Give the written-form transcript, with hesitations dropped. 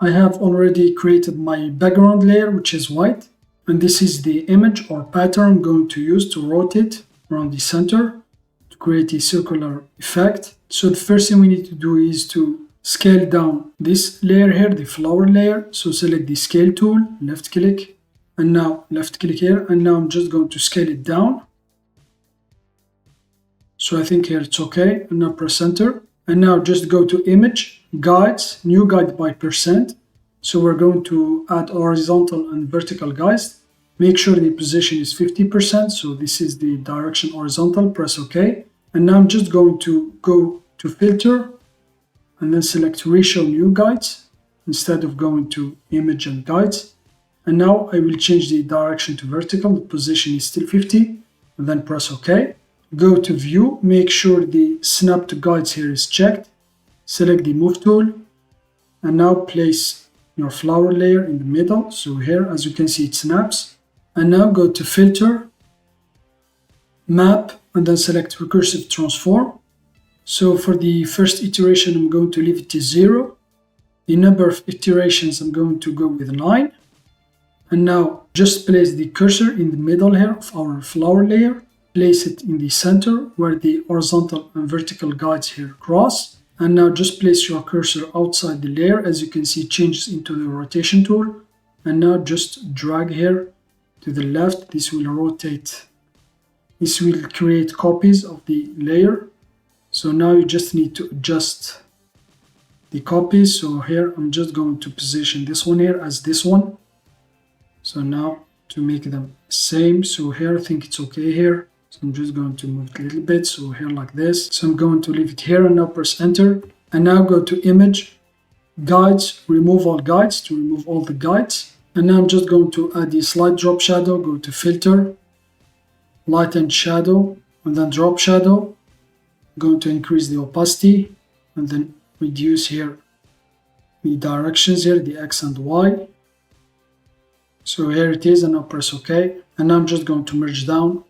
I have already created my background layer, which is white. And this is the image or pattern I'm going to use to rotate around the center to create a circular effect. So the first thing we need to do is to scale down this layer here, the flower layer. So select the scale tool, left click, and now left click here. And now I'm just going to scale it down. So I think here it's okay. And now press enter. And now just go to image, guides, new guide by percent. So we're going to add horizontal and vertical guides. Make sure the position is 50%. So this is the direction horizontal, press OK. And now I'm just going to go to filter and then select reshow new guides instead of going to image and guides. And now I will change the direction to vertical. The position is still 50 and then press OK. Go to view, make sure the snap to guides here is checked. Select the move tool and now place your flower layer in the middle. So here, as you can see, it snaps. And now go to filter, map, and then select recursive transform. So for the first iteration, I'm going to leave it to 0. The number of iterations, I'm going to go with 9. And now just place the cursor in the middle here of our flower layer. Place it in the center where the horizontal and vertical guides here cross. And now just place your cursor outside the layer. As you can see, it changes into the rotation tool. And now just drag here to the left. This will rotate. This will create copies of the layer. So now you just need to adjust the copies. So here I'm just going to position this one here as this one. So now to make them same. So here I think it's okay here. So I'm just going to move it a little bit. So here like this. So I'm going to leave it here and now press enter. And now go to image, guides, remove all guides to remove all the guides. And now I'm just going to add the slight drop shadow. Go to filter, light and shadow, and then drop shadow. I'm going to increase the opacity and then reduce here the directions here, the X and Y. So here it is, and now press OK. And now I'm just going to merge down